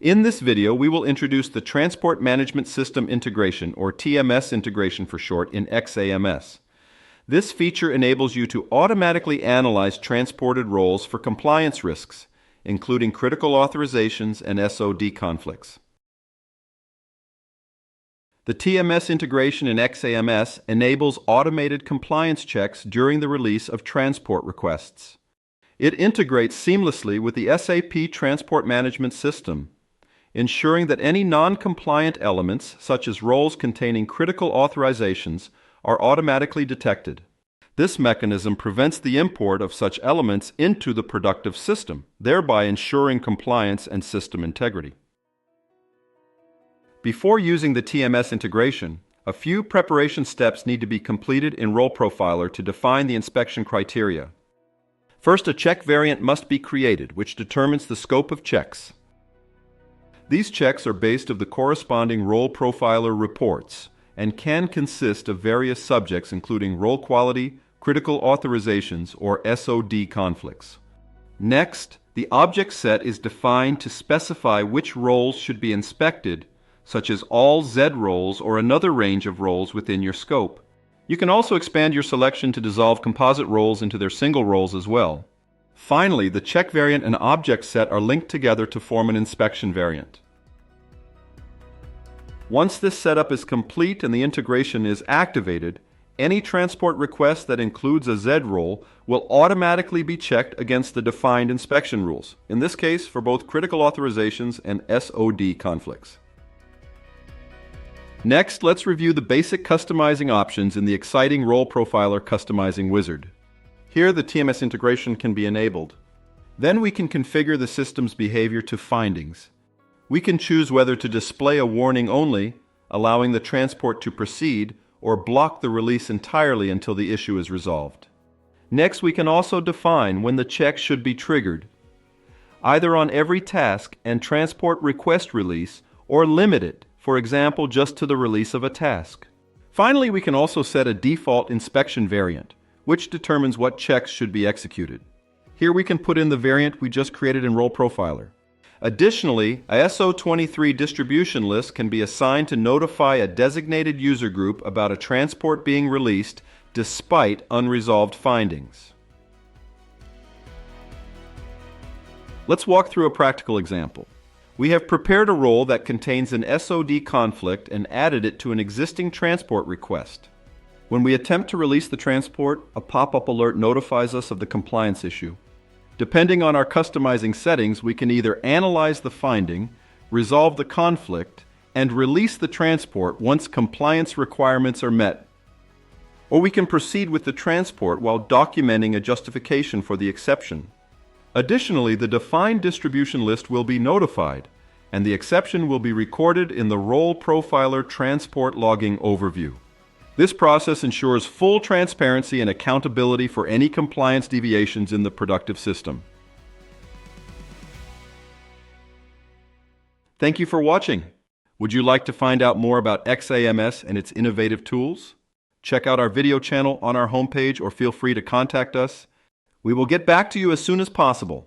In this video, we will introduce the Transport Management System Integration, or TMS integration for short, in XAMS. This feature enables you to automatically analyze transported roles for compliance risks, including critical authorizations and SoD conflicts. The TMS integration in XAMS enables automated compliance checks during the release of transport requests. It integrates seamlessly with the SAP Transport Management System, ensuring that any non-compliant elements, such as roles containing critical authorizations, are automatically detected. This mechanism prevents the import of such elements into the productive system, thereby ensuring compliance and system integrity. Before using the TMS integration, a few preparation steps need to be completed in Role Profiler to define the inspection criteria. First, a check variant must be created, which determines the scope of checks. These checks are based on the corresponding Role Profiler reports and can consist of various subjects including role quality, critical authorizations, or SoD conflicts. Next, the object set is defined to specify which roles should be inspected, such as all Z roles or another range of roles within your scope. You can also expand your selection to dissolve composite roles into their single roles as well. Finally, the check variant and object set are linked together to form an inspection variant. Once this setup is complete and the integration is activated, any transport request that includes a Z role will automatically be checked against the defined inspection rules, in this case for both critical authorizations and SoD conflicts. Next, let's review the basic customizing options in the Xiting Role Profiler Customizing Wizard. Here, the TMS integration can be enabled. Then we can configure the system's behavior to findings. We can choose whether to display a warning only, allowing the transport to proceed, or block the release entirely until the issue is resolved. Next, we can also define when the check should be triggered, either on every task and transport request release, or limit it, for example, just to the release of a task. Finally, we can also set a default inspection variant, which determines what checks should be executed. Here we can put in the variant we just created in Role Profiler. Additionally, a SO23 distribution list can be assigned to notify a designated user group about a transport being released despite unresolved findings. Let's walk through a practical example. We have prepared a role that contains an SoD conflict and added it to an existing transport request. When we attempt to release the transport, a pop-up alert notifies us of the compliance issue. Depending on our customizing settings, we can either analyze the finding, resolve the conflict, and release the transport once compliance requirements are met. Or we can proceed with the transport while documenting a justification for the exception. Additionally, the defined distribution list will be notified, and the exception will be recorded in the Role Profiler Transport Logging Overview. This process ensures full transparency and accountability for any compliance deviations in the productive system. Thank you for watching. Would you like to find out more about XAMS and its innovative tools? Check out our video channel on our homepage or feel free to contact us. We will get back to you as soon as possible.